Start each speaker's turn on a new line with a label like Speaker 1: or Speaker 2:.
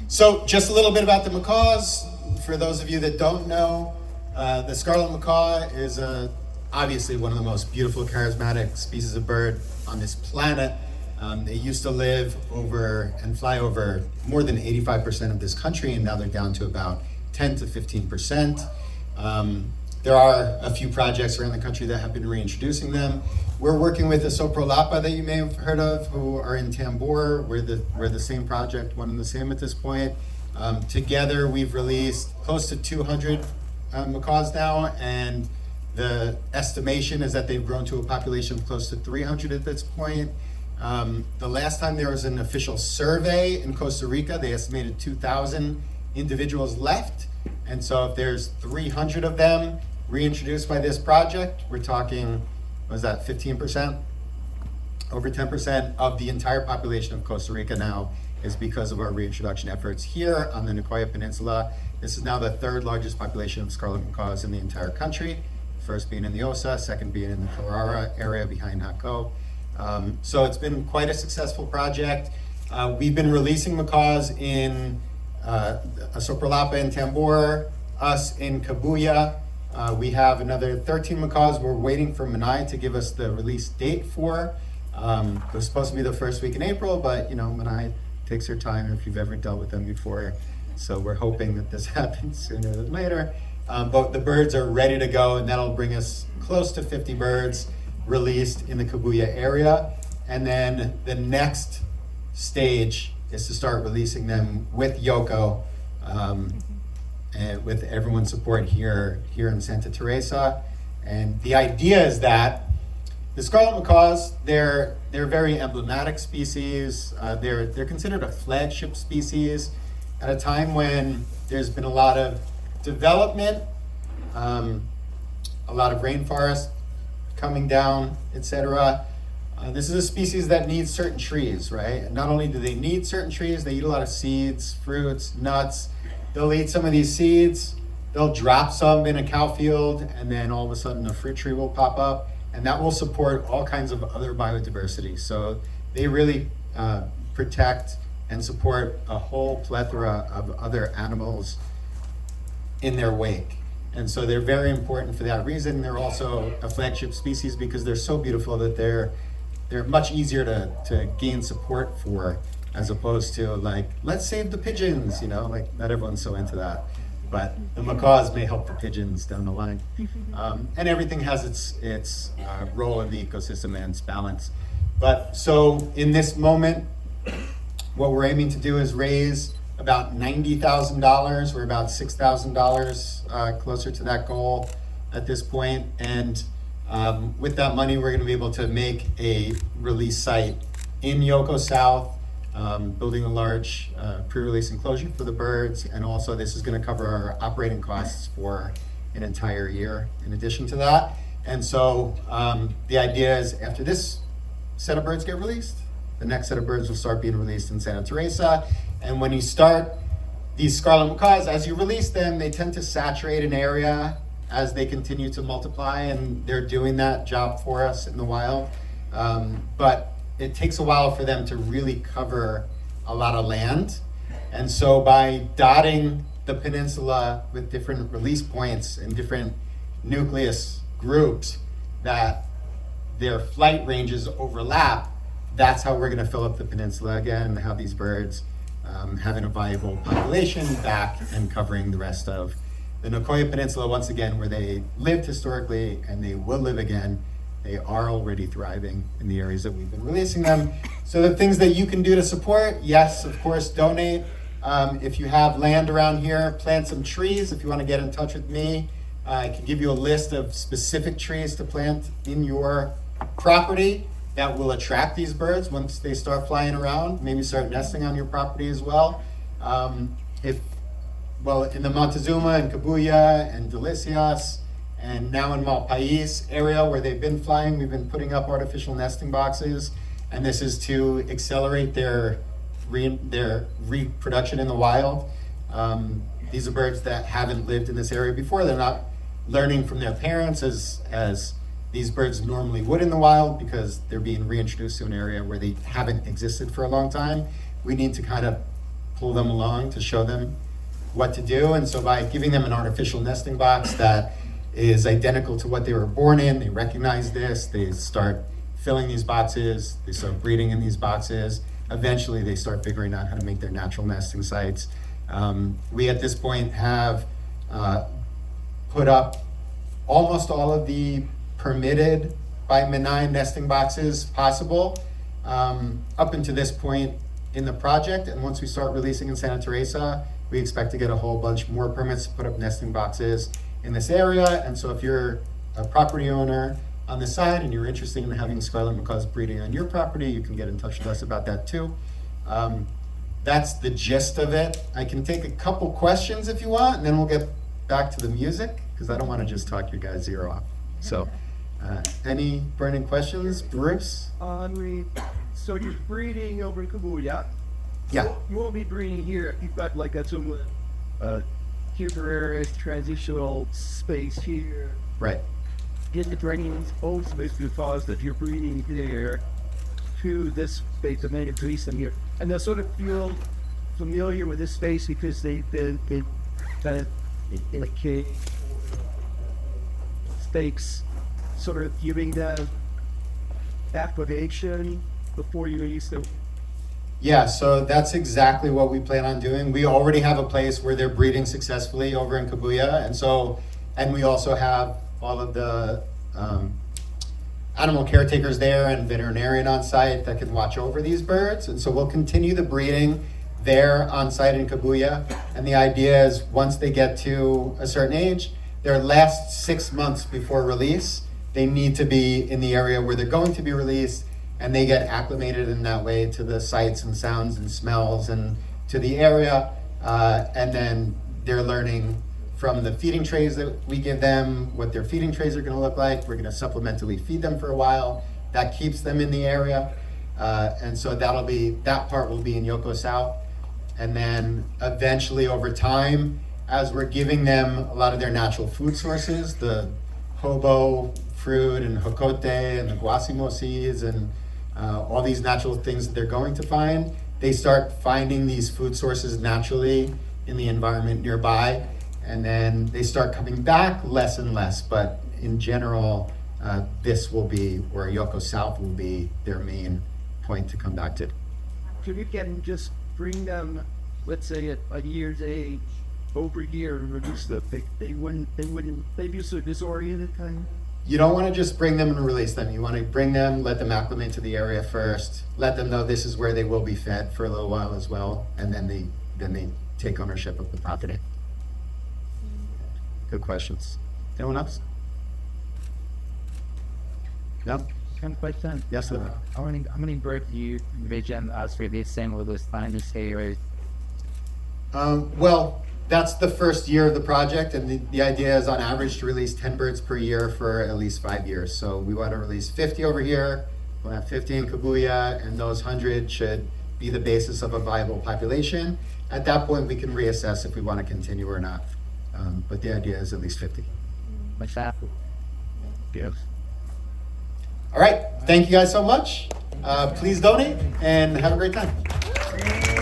Speaker 1: So just a little bit about the macaws. For those of you that don't know, the scarlet macaw is obviously one of the most beautiful, charismatic species of bird on this planet. They used to live over and fly over more than 85% of this country, and now they're down to about 10 to 15%. There are a few projects around the country that have been reintroducing them. We're working with the Soprolapa that you may have heard of, who are in Tambor. We're the same project, one and the same at this point. Together, we've released close to 200 macaws now, and the estimation is that they've grown to a population of close to 300 at this point. The last time there was an official survey in Costa Rica, they estimated 2,000 individuals left. And so if there's 300 of them reintroduced by this project, we're talking, what was that, 15%? Over 10% of the entire population of Costa Rica now is because of our reintroduction efforts here on the Nicoya Peninsula. This is now the third largest population of scarlet macaws in the entire country. First being in the Osa, second being in the Carrara area behind Jaco. So it's been quite a successful project. We've been releasing macaws in Soprolapa in Tambor, us in Kabuya. We have another 13 macaws we're waiting for Manai to give us the release date for. It was supposed to be the first week in April, but you know, Manai takes her time if you've ever dealt with them before. So we're hoping that this happens sooner than later. But the birds are ready to go, and that'll bring us close to 50 birds released in the Kabuya area. And then the next stage is to start releasing them with Yoko, and with everyone's support here in Santa Teresa. And the idea is that the scarlet macaws, they're very emblematic species. They're considered a flagship species at a time when there's been a lot of development, a lot of rainforest coming down, etc. This is a species that needs certain trees, right? And not only do they need certain trees, they eat a lot of seeds, fruits, nuts. They'll eat some of these seeds, they'll drop some in a cow field, and then all of a sudden a fruit tree will pop up, and that will support all kinds of other biodiversity. So they really protect and support a whole plethora of other animals in their wake. And so they're very important for that reason. They're also a flagship species because they're so beautiful that they're much easier to gain support for, as opposed to like, let's save the pigeons, you know, like not everyone's so into that. But the macaws may help the pigeons down the line. And everything has its role in the ecosystem and its balance. But so in this moment, what we're aiming to do is raise about $90,000. We're about $6,000 closer to that goal at this point. And with that money, we're going to be able to make a release site in Yoko South, building a large pre-release enclosure for the birds. And also this is going to cover our operating costs for an entire year in addition to that. And so the idea is after this set of birds get released, the next set of birds will start being released in Santa Teresa. And when you start these scarlet macaws, as you release them, they tend to saturate an area as they continue to multiply, and they're doing that job for us in the wild. But it takes a while for them to really cover a lot of land. And so by dotting the peninsula with different release points and different nucleus groups that their flight ranges overlap, that's how we're going to fill up the peninsula again and have these birds having a viable population back and covering the rest of the Nicoya Peninsula once again, where they lived historically and they will live again. They are already thriving in the areas that we've been releasing them. So the things that you can do to support, yes, of course, donate. If you have land around here, plant some trees. If you want to get in touch with me, I can give you a list of specific trees to plant in your property that will attract these birds once they start flying around, maybe start nesting on your property as well. In the Montezuma and Kabuya and Delicias, and now in Malpais area where they've been flying, we've been putting up artificial nesting boxes, and this is to accelerate their reproduction in the wild. These are birds that haven't lived in this area before. They're not learning from their parents as these birds normally would in the wild because they're being reintroduced to an area where they haven't existed for a long time. We need to kind of pull them along to show them what to do. And so by giving them an artificial nesting box that is identical to what they were born in, they recognize this, they start filling these boxes, they start breeding in these boxes. Eventually they start figuring out how to make their natural nesting sites. We at this point have put up almost all of the permitted by Menai nesting boxes possible up until this point in the project. And once we start releasing in Santa Teresa, we expect to get a whole bunch more permits to put up nesting boxes in this area. And so if you're a property owner on the side and you're interested in having scarlet macaws breeding on your property, you can get in touch with us about that too. That's the gist of it. I can take a couple questions if you want, and then we'll get back to the music, because I don't want to just talk your guys' ear off. So, any burning questions, Bruce?
Speaker 2: So you're breeding over in Kabuya.
Speaker 1: Yeah.
Speaker 2: So you won't be breeding here. You've got like a temporary transitional space here.
Speaker 1: Right.
Speaker 2: Is it bringing old space because that you're breeding there to this space and then increase them here? And they'll sort of feel familiar with this space because they've been kind of in a cage stakes, sort of giving them acclimation before you release them.
Speaker 1: Yeah, so that's exactly what we plan on doing. We already have a place where they're breeding successfully over in Kabuya, and we also have all of the animal caretakers there and veterinarian on site that can watch over these birds. And so we'll continue the breeding there on site in Kabuya. And the idea is once they get to a certain age, their last 6 months before release, they need to be in the area where they're going to be released, and they get acclimated in that way to the sights and sounds and smells and to the area. And then they're learning from the feeding trays that we give them, what their feeding trays are gonna look like. We're gonna supplementally feed them for a while. That keeps them in the area. And so that part will be in Yoko South. And then eventually over time, as we're giving them a lot of their natural food sources, the hobo fruit and hokote and the guasimo seeds and all these natural things that they're going to find, they start finding these food sources naturally in the environment nearby. And then they start coming back less and less, but in general, this will be where Yoko South will be their main point to come back to.
Speaker 2: So you can just bring them, let's say at a year's age, over here and reduce the they'd be so disoriented kind of.
Speaker 1: You don't want to just bring them and release them. You want to bring them, let them acclimate to the area first, let them know this is where they will be fed for a little while as well, and then they take ownership of the property. Good questions. Anyone else? No?
Speaker 3: One question.
Speaker 1: Yes, sir.
Speaker 3: How many birds do you envision us releasing with this tiny series?
Speaker 1: Well, that's the first year of the project, and the idea is on average to release 10 birds per year for at least 5 years. So we want to release 50 over here, we'll have 50 in Kabuya, and those 100 should be the basis of a viable population. At that point, we can reassess if we want to continue or not. But the idea is at least 50.
Speaker 3: What's that?
Speaker 1: Yes. All right, thank you guys so much. Please donate and have a great time.